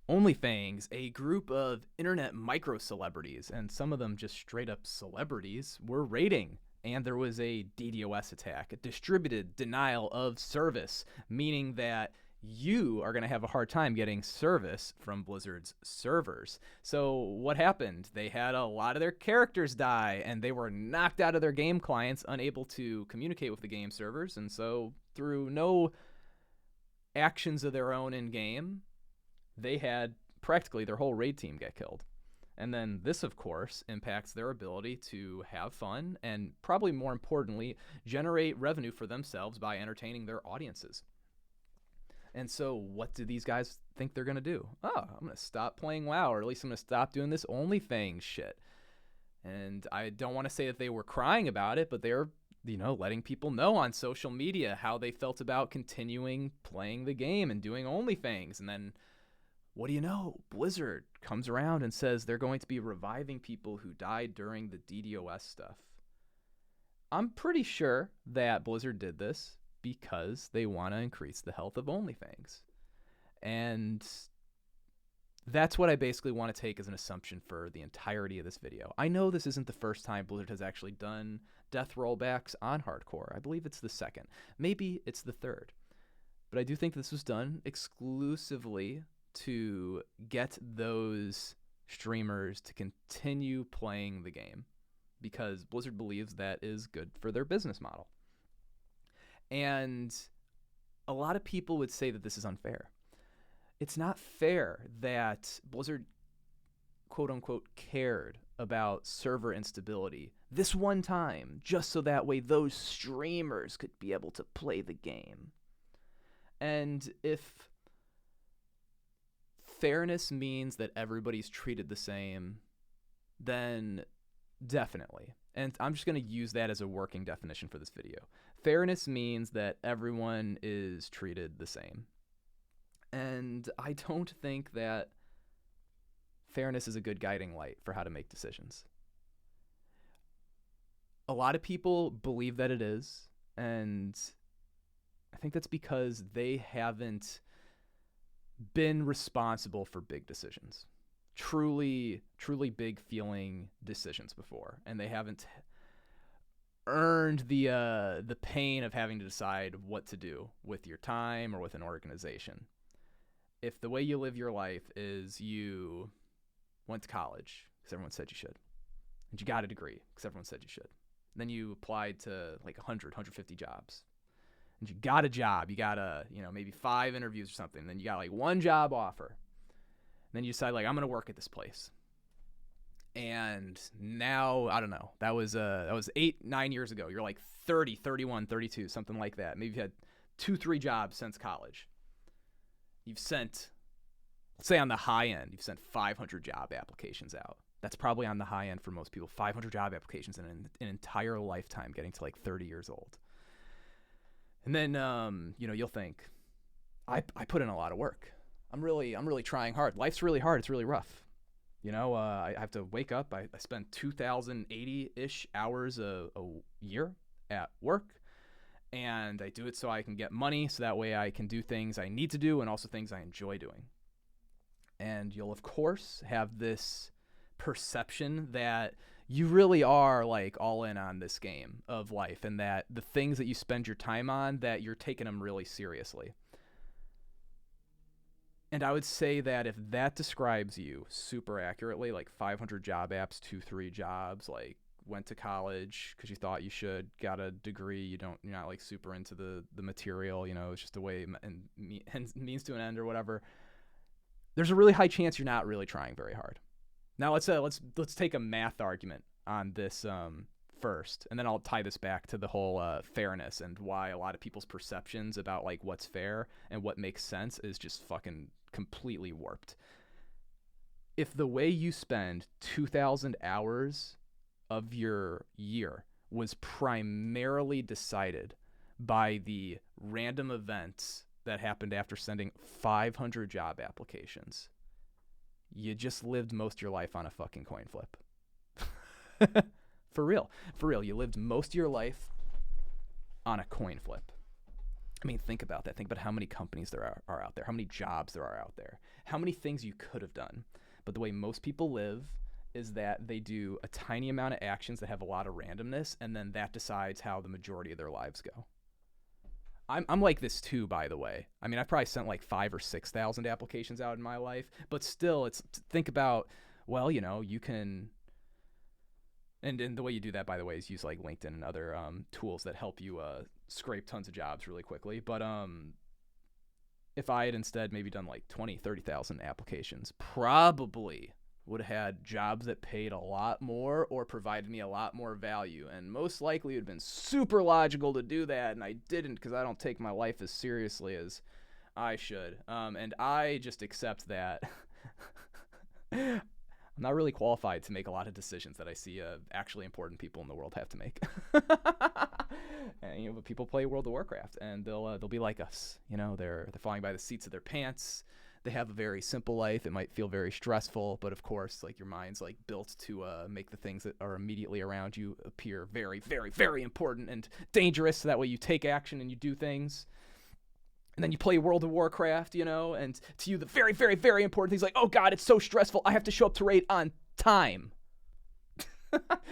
Only Fangs, a group of internet micro celebrities, and some of them just straight up celebrities, were raiding. And there was a DDoS attack, a distributed denial of service, meaning that you are going to have a hard time getting service from Blizzard's servers. So, what happened? They had a lot of their characters die, and they were knocked out of their game clients, unable to communicate with the game servers. And so, through no actions of their own in game, they had practically their whole raid team get killed. And then this, of course, impacts their ability to have fun and, probably more importantly, generate revenue for themselves by entertaining their audiences. And so, what do these guys think they're going to do? Oh, I'm going to stop playing WoW, or at least I'm going to stop doing this Only Fangs shit. And I don't want to say that they were crying about it, but they were, letting people know on social media how they felt about continuing playing the game and doing Only Fangs. And then, what do you know? Blizzard comes around and says they're going to be reviving people who died during the DDoS stuff. I'm pretty sure that Blizzard did this because they want to increase the health of Only Fangs. And that's what I basically want to take as an assumption for the entirety of this video. I know this isn't the first time Blizzard has actually done death rollbacks on hardcore. I believe it's the second. Maybe it's the third. But I do think this was done exclusively to get those streamers to continue playing the game, because Blizzard believes that is good for their business model. And a lot of people would say that this is unfair. It's not fair that Blizzard, quote unquote, cared about server instability this one time, just so that way those streamers could be able to play the game. And if fairness means that everybody's treated the same, then definitely. And I'm just going to use that as a working definition for this video. Fairness means that everyone is treated the same. And I don't think that fairness is a good guiding light for how to make decisions. A lot of people believe that it is, and I think that's because they haven't been responsible for big decisions, truly big feeling decisions before, and they haven't earned the pain of having to decide what to do with your time or with an organization. If the way you live your life is you went to college because everyone said you should, and you got a degree because everyone said you should, and then you applied to like 150 jobs, and you got a job, you got maybe 5 interviews or something, then you got like 1 job offer, and then you decide like, I'm going to work at this place. And now, I don't know, that was 8-9 years ago. You're like 30, 31, 32, something like that. Maybe you've had 2-3 jobs since college. You've sent, let's say on the high end, you've sent 500 job applications out. That's probably on the high end for most people. 500 job applications in an entire lifetime, getting to like 30 years old. And then, you'll think, I put in a lot of work. I'm really trying hard. Life's really hard. It's really rough. I have to wake up. I spend 2,080-ish hours a year at work. And I do it so I can get money, so that way I can do things I need to do and also things I enjoy doing. And you'll, of course, have this perception that you really are like all in on this game of life, and that the things that you spend your time on, that you're taking them really seriously. And I would say that if that describes you super accurately, like 500 job apps, 2-3 jobs, like went to college because you thought you should, got a degree, you're not like super into the material, it's just a way and means to an end or whatever, there's a really high chance you're not really trying very hard. Now let's take a math argument on this first, and then I'll tie this back to the whole fairness and why a lot of people's perceptions about like what's fair and what makes sense is just fucking completely warped. If the way you spend 2,000 hours of your year was primarily decided by the random events that happened after sending 500 job applications, you just lived most of your life on a fucking coin flip. For real, you lived most of your life on a coin flip. I mean, think about that. Think about how many companies there are out there, how many jobs there are out there, how many things you could have done. But the way most people live is that they do a tiny amount of actions that have a lot of randomness, and then that decides how the majority of their lives go. I'm like this too, by the way. I mean, I've probably sent like 5,000 or 6,000 applications out in my life, but still, it's think about, well, you can, and the way you do that, by the way, is use like LinkedIn and other tools that help you scrape tons of jobs really quickly. But if I had instead maybe done like 20, 30,000 applications, probably would have had jobs that paid a lot more or provided me a lot more value. And most likely it would have been super logical to do that, and I didn't because I don't take my life as seriously as I should. And I just accept that I'm not really qualified to make a lot of decisions that I see actually important people in the world have to make. And but people play World of Warcraft, and they'll be like us. They're flying by the seats of their pants. They have a very simple life. It might feel very stressful, but of course, like your mind's like built to make the things that are immediately around you appear very, very, very important and dangerous. So that way you take action and you do things. And then you play World of Warcraft, and to you the very, very, very important things like, oh God, it's so stressful. I have to show up to raid on time.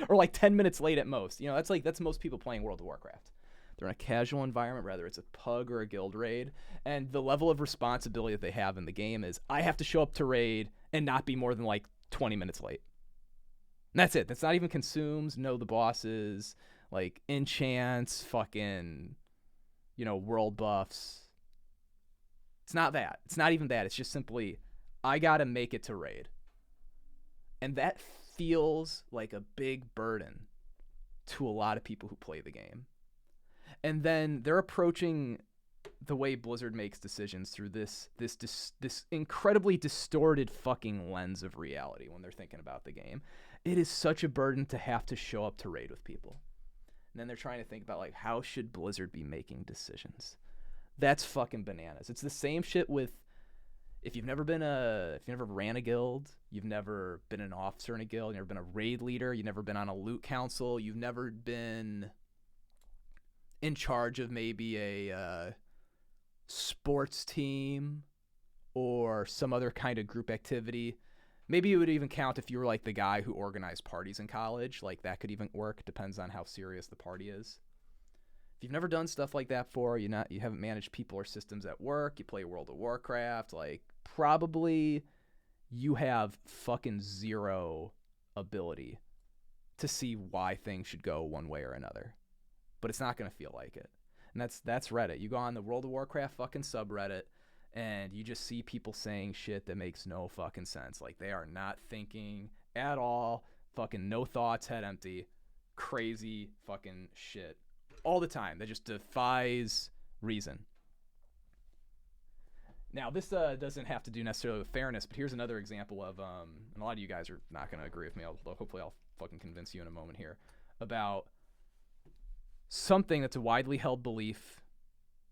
Or like 10 minutes late at most. That's most people playing World of Warcraft. They're in a casual environment, whether it's a pug or a guild raid, and the level of responsibility that they have in the game is, I have to show up to raid and not be more than like 20 minutes late. And that's it. That's not even consumes, know the bosses, like enchants, fucking, world buffs. It's not that. It's not even that. It's just simply, I gotta make it to raid. And that feels like a big burden to a lot of people who play the game. And then they're approaching the way Blizzard makes decisions through this incredibly distorted fucking lens of reality when they're thinking about the game. It is such a burden to have to show up to raid with people. And then they're trying to think about, like, how should Blizzard be making decisions? That's fucking bananas. It's the same shit with, if you've never ran a guild, you've never been an officer in a guild, you've never been a raid leader, you've never been on a loot council, you've never been in charge of maybe a sports team or some other kind of group activity. Maybe it would even count if you were like the guy who organized parties in college. Like that could even work. Depends on how serious the party is. If you've never done stuff like that before, you haven't managed people or systems at work, you play World of Warcraft, like probably you have fucking zero ability to see why things should go one way or another. But it's not going to feel like it. And that's Reddit. You go on the World of Warcraft fucking subreddit, and you just see people saying shit that makes no fucking sense. Like, they are not thinking at all. Fucking no thoughts, head empty. Crazy fucking shit. All the time. That just defies reason. Now, this doesn't have to do necessarily with fairness, but here's another example of, and a lot of you guys are not going to agree with me. Hopefully I'll fucking convince you in a moment here, about something that's a widely held belief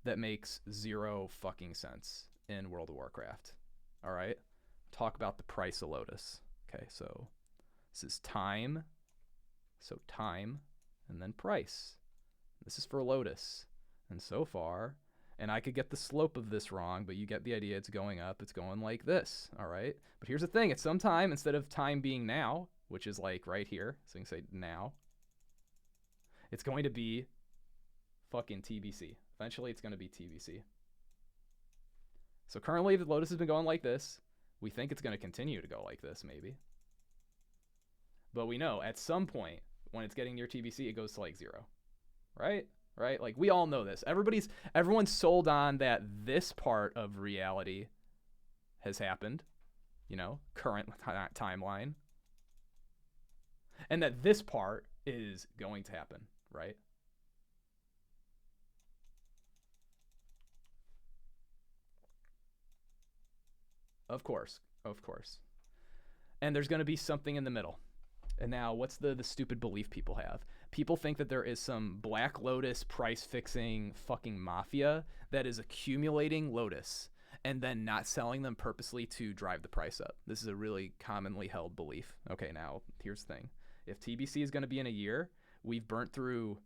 that makes zero fucking sense in World of Warcraft. All right? Talk about the price of Lotus. Okay, so this is time. So time and then price. This is for Lotus. And so far, and I could get the slope of this wrong, but you get the idea. It's going up. It's going like this. All right? But here's the thing. At some time, instead of time being now, which is like right here, so you can say now, it's going to be fucking TBC. Eventually, it's going to be TBC. So currently, the Lotus has been going like this. We think it's going to continue to go like this, maybe. But we know at some point, when it's getting near TBC, it goes to like 0. Right? Right? Like, we all know this. Everyone's sold on that this part of reality has happened. Current timeline. And that this part is going to happen, right? Of course. And there's going to be something in the middle. And now, what's the stupid belief people have? People think that there is some Black Lotus price-fixing fucking mafia that is accumulating Lotus and then not selling them purposely to drive the price up. This is a really commonly held belief. Okay, now, here's the thing. If TBC is going to be in a year, we've burnt through,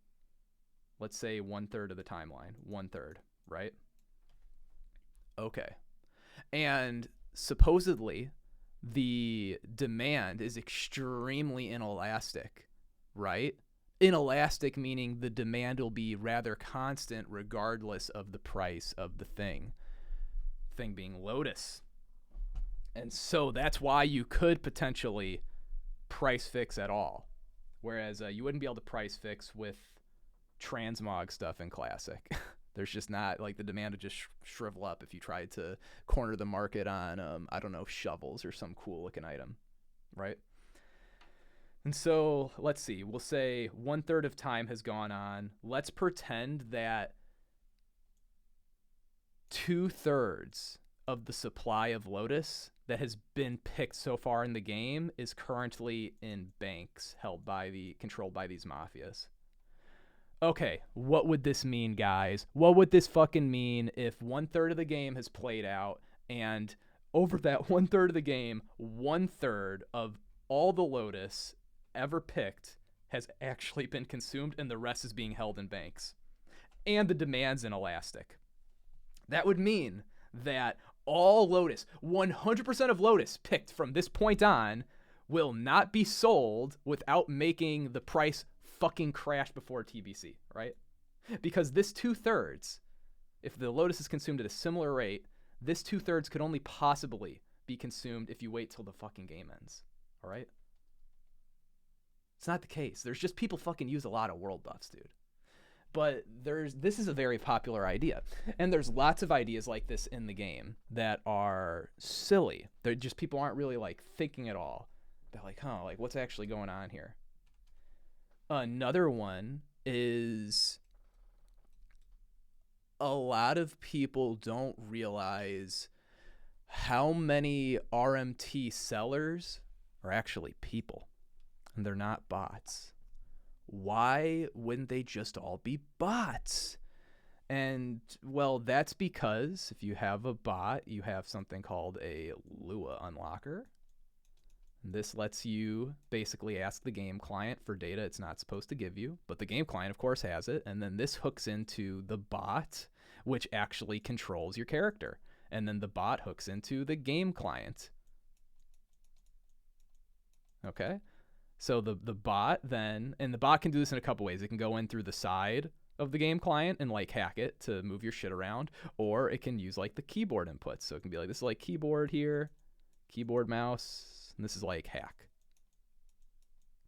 let's say, 1/3 of the timeline. 1/3, right? Okay. And supposedly the demand is extremely inelastic, right? Inelastic meaning the demand will be rather constant regardless of the price of the thing. Thing being Lotus. And so that's why you could potentially price fix at all. Whereas you wouldn't be able to price fix with transmog stuff in Classic. There's just not, like, the demand would just shrivel up if you tried to corner the market on, I don't know, shovels or some cool looking item, right? And so let's see, we'll say 1/3 of time has gone on. Let's pretend that 2/3 of the supply of Lotus that has been picked so far in the game is currently in banks controlled by these mafias. Okay, what would this mean, guys? What would this fucking mean if 1/3 of the game has played out and over that 1/3 of the game, 1/3 of all the Lotus ever picked has actually been consumed and the rest is being held in banks? And the demand's inelastic. That would mean that all Lotus, 100% of Lotus picked from this point on, will not be sold without making the price fucking crash before TBC, right? Because this 2/3, if the Lotus is consumed at a similar rate, this 2/3 could only possibly be consumed if you wait till the fucking game ends, all right? It's not the case. There's just people fucking use a lot of world buffs, dude. But this is a very popular idea. And there's lots of ideas like this in the game that are silly. They're just, people aren't really like thinking at all. They're like, huh, like what's actually going on here? Another one is a lot of people don't realize how many RMT sellers are actually people, and they're not bots. Why wouldn't they just all be bots? And, well, that's because if you have a bot, you have something called a Lua unlocker. This lets you basically ask the game client for data it's not supposed to give you, but the game client, of course, has it. And then this hooks into the bot, which actually controls your character. And then the bot hooks into the game client. Okay? So the bot then, and the bot can do this in a couple ways. It can go in through the side of the game client and like hack it to move your shit around, or it can use like the keyboard inputs. So it can be like, this is like keyboard here, keyboard mouse, and this is like hack,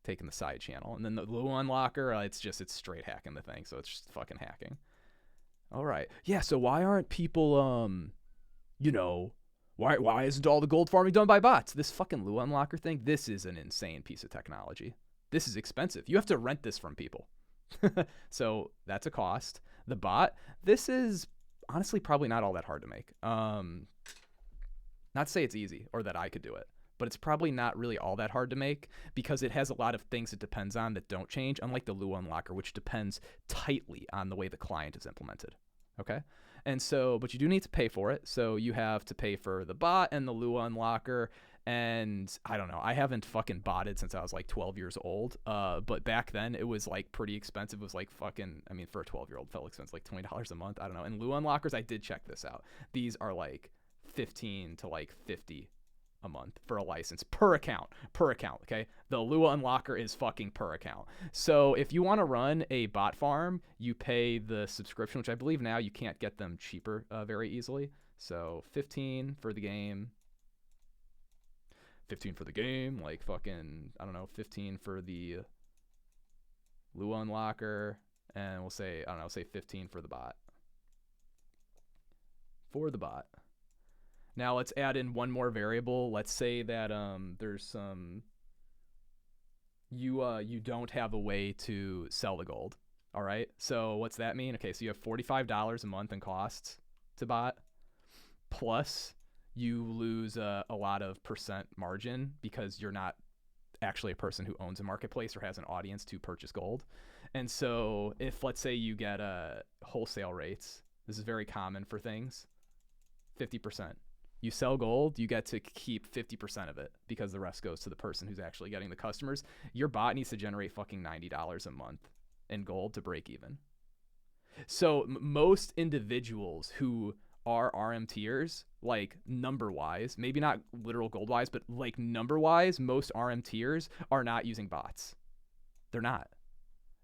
taking the side channel. And then the Lua unlocker, it's straight hacking the thing, so it's just fucking hacking. All right, yeah. So why aren't people, why isn't all the gold farming done by bots? This fucking Lua unlocker thing, this is an insane piece of technology. This is expensive. You have to rent this from people. So that's a cost. The bot, this is honestly probably not all that hard to make. Not to say it's easy or that I could do it, but it's probably not really all that hard to make because it has a lot of things it depends on that don't change, unlike the Lua unlocker, which depends tightly on the way the client is implemented. Okay? And so, but you do need to pay for it. So you have to pay for the bot and the Lua unlocker. And I don't know, I haven't fucking botted since I was like 12 years old. But back then it was like pretty expensive. It was like fucking, I mean, for a 12-year-old felt expensive, like $20 a month. I don't know. And Lua unlockers, I did check this out. These are like 15 to like 50 a month for a license per account, okay? The Lua unlocker is fucking per account. So if you want to run a bot farm, you pay the subscription, which I believe now you can't get them cheaper very easily. So 15 for the game, like fucking, I don't know, 15 for the Lua unlocker, and we'll say, I don't know, say 15 for the bot. Now let's add in one more variable. Let's say that there's some, you don't have a way to sell the gold. All right. So what's that mean? Okay, so you have $45 a month in costs to bot, plus you lose a lot of percent margin because you're not actually a person who owns a marketplace or has an audience to purchase gold. And so if, let's say, you get wholesale rates, this is very common for things, 50%. You sell gold, you get to keep 50% of it because the rest goes to the person who's actually getting the customers. Your bot needs to generate fucking $90 a month in gold to break even. So most individuals who are RM tiers, like number wise, maybe not literal gold wise, but like number wise, most RM tiers are not using bots. They're not.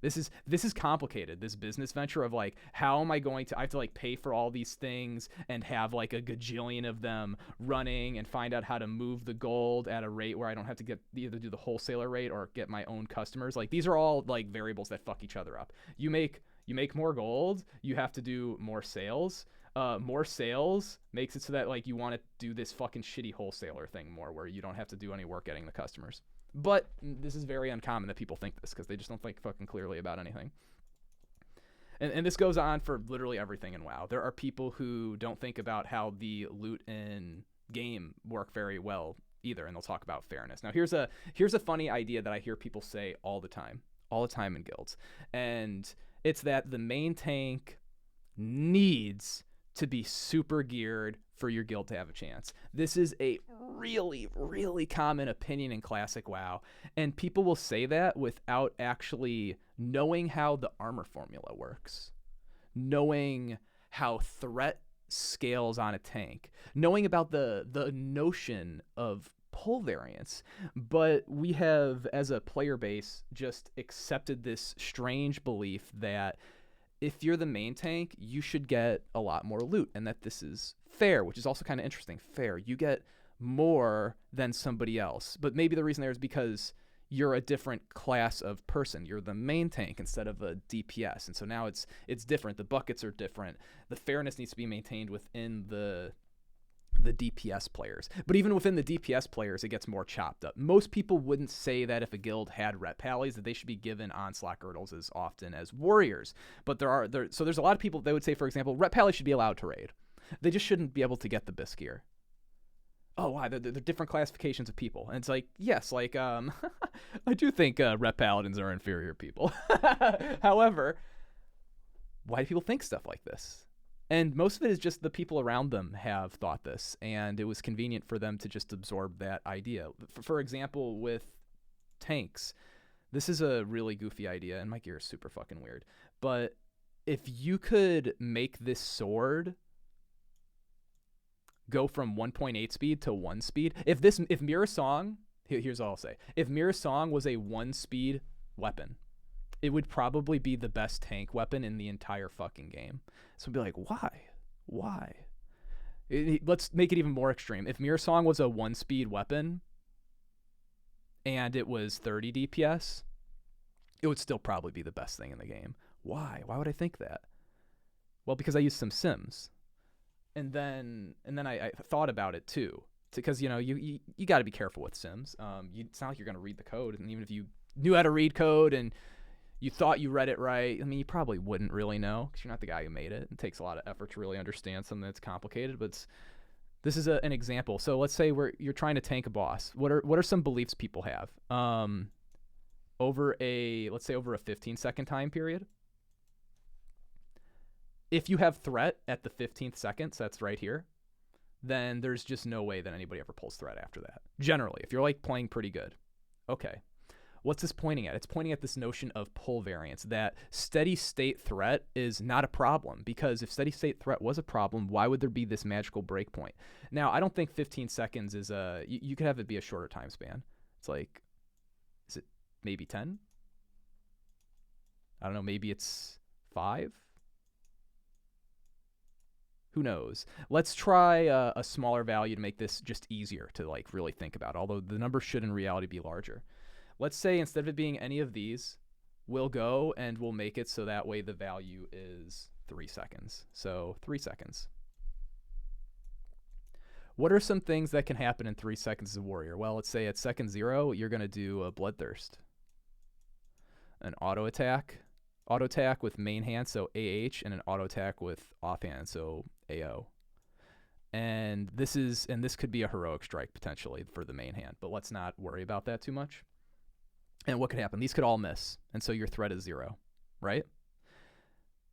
This is complicated, this business venture of like, how am I going to, I have to like pay for all these things and have like a gajillion of them running and find out how to move the gold at a rate where I don't have to get either do the wholesaler rate or get my own customers. Like these are all like variables that fuck each other up. You make more gold, you have to do more sales. More sales makes it so that like you want to do this fucking shitty wholesaler thing more, where you don't have to do any work getting the customers. But this is very uncommon that people think this, because they just don't think fucking clearly about anything. And this goes on for literally everything in WoW. There are people who don't think about how the loot in game work very well either, and they'll talk about fairness. Now here's a funny idea that I hear people say all the time in guilds, and it's that the main tank needs to be super geared for your guild to have a chance. This is a really, really common opinion in classic WoW, and people will say that without actually knowing how the armor formula works, knowing how threat scales on a tank, knowing about the notion of pull variance. But we have, as a player base, just accepted this strange belief that if you're the main tank, you should get a lot more loot, and that this is fair, which is also kind of interesting. Fair. You get more than somebody else. But maybe the reason there is because you're a different class of person. You're the main tank instead of a DPS. And so now it's different. The buckets are different. The fairness needs to be maintained within the DPS players. But even within the DPS players, it gets more chopped up. Most people wouldn't say that if a guild had ret pallies that they should be given onslaught girdles as often as warriors. But so there's a lot of people that would say, for example, ret pallies should be allowed to raid. They just shouldn't be able to get the bisque gear. Oh, why? They're different classifications of people. And it's like, yes, like, I do think ret paladins are inferior people. However, why do people think stuff like this? And most of it is just the people around them have thought this, and it was convenient for them to just absorb that idea. For example, with tanks, this is a really goofy idea, and my gear is super fucking weird. But if you could make this sword go from 1.8 speed to 1 speed, if Mirror Song, here's all I'll say. If Mirror Song was a 1 speed weapon, it would probably be the best tank weapon in the entire fucking game. So it'd be like, why? Let's make it even more extreme. If Mirror Song was a 1 speed weapon and it was 30 DPS, it would still probably be the best thing in the game. Why? Why would I think that? Well, because I used some sims. And then I thought about it too. Because, you got to be careful with sims. It's not like you're going to read the code. And even if you knew how to read code and you thought you read it right, I mean, you probably wouldn't really know because you're not the guy who made it. It takes a lot of effort to really understand something that's complicated, but this is an example. So let's say you're trying to tank a boss. What are some beliefs people have? Over a 15-second time period, if you have threat at the 15th second, so that's right here, then there's just no way that anybody ever pulls threat after that. Generally, if you're like playing pretty good. Okay. What's this pointing at? It's pointing at this notion of pull variance, that steady state threat is not a problem, because if steady state threat was a problem, why would there be this magical breakpoint? Now, I don't think 15 seconds is you could have it be a shorter time span. It's like, is it maybe 10? I don't know, maybe it's 5? Who knows? Let's try a smaller value to make this just easier to like really think about, although the number should in reality be larger. Let's say instead of it being any of these, we'll go and we'll make it so that way the value is 3 seconds. So 3 seconds. What are some things that can happen in 3 seconds as a warrior? Well, let's say at second 0, you're going to do a Bloodthirst, an auto attack with main hand, so AH, and an auto attack with offhand, so AO. And this could be a heroic strike potentially for the main hand, but let's not worry about that too much. And what could happen? These could all miss, and so your threat is 0, right?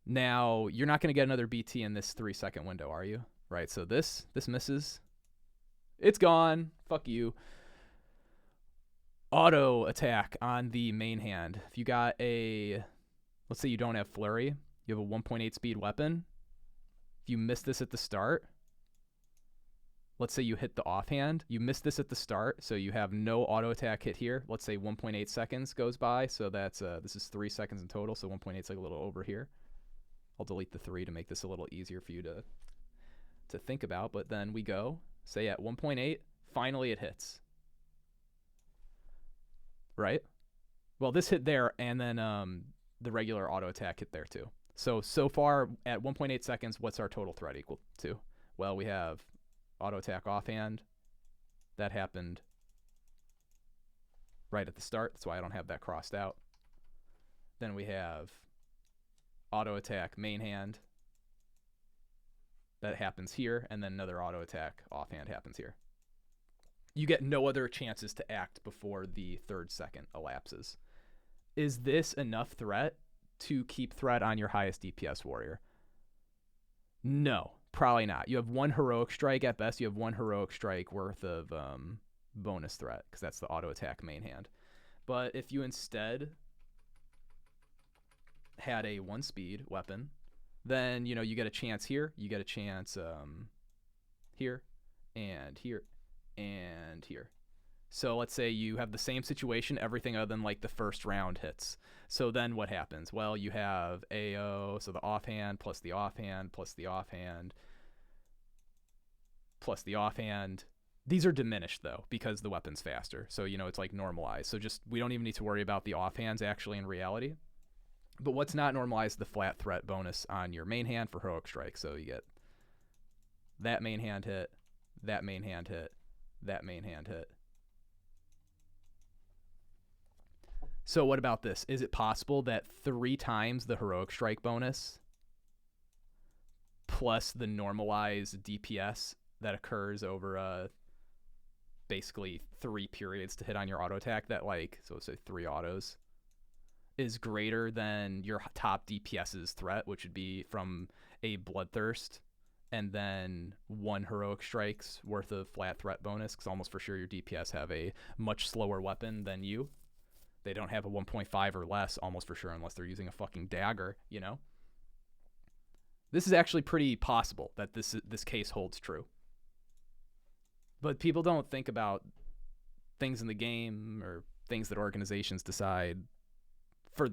Now, you're not going to get another BT in this 3 second window, are you? Right, so this misses. It's gone. Fuck you. Auto attack on the main hand. If you got let's say you don't have Flurry, You have a 1.8 speed weapon. If you miss this at the start, let's say you hit the offhand, you miss this at the start, so you have no auto attack hit here. Let's say 1.8 seconds goes by, so that's this is 3 seconds in total, so 1.8 is like a little over here. I'll delete the 3 to make this a little easier for you to think about, but then we go, say at 1.8, finally it hits. Right? Well, this hit there, and then the regular auto attack hit there too. So far at 1.8 seconds, what's our total threat equal to? Well, we have auto attack offhand. That happened right at the start. That's why I don't have that crossed out. Then we have auto attack main hand. That happens here, and then another auto attack offhand happens here. You get no other chances to act before the 3rd second elapses. Is this enough threat to keep threat on your highest DPS warrior? No, probably not. You have 1 heroic strike at best. You have 1 heroic strike worth of bonus threat, because that's the auto attack main hand. But if you instead had a 1 speed weapon, then you get a chance here. You get a chance here and here and here. So let's say you have the same situation, everything other than like the first round hits. So then what happens? Well, you have AO, so the offhand plus the offhand plus the offhand plus the offhand. These are diminished though because the weapon's faster. So it's like normalized. So just we don't even need to worry about the offhands actually in reality. But what's not normalized, the flat threat bonus on your main hand for heroic strike. So you get that main hand hit, that main hand hit, that main hand hit. So what about this? Is it possible that 3 times the heroic strike bonus plus the normalized DPS that occurs over basically 3 periods to hit on your auto attack, that so let's say 3 autos, is greater than your top DPS's threat, which would be from a Bloodthirst and then 1 heroic strike's worth of flat threat bonus, because almost for sure your DPS have a much slower weapon than you. They don't have a 1.5 or less, almost for sure, unless they're using a fucking dagger, This is actually pretty possible that this case holds true. But people don't think about things in the game or things that organizations decide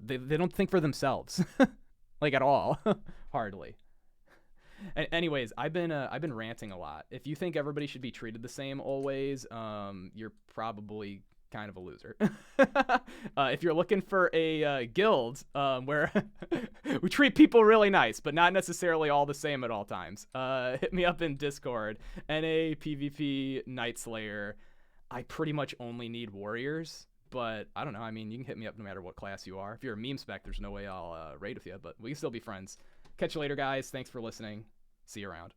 they don't think for themselves, like at all, hardly. Anyways, I've been ranting a lot. If you think everybody should be treated the same always, you're probably kind of a loser. If you're looking for a guild where we treat people really nice, but not necessarily all the same at all times, hit me up in Discord. NA PvP Night Slayer. I pretty much only need warriors, but I don't know. I mean, you can hit me up no matter what class you are. If you're a meme spec, there's no way I'll raid with you, but we can still be friends. Catch you later, guys. Thanks for listening. See you around.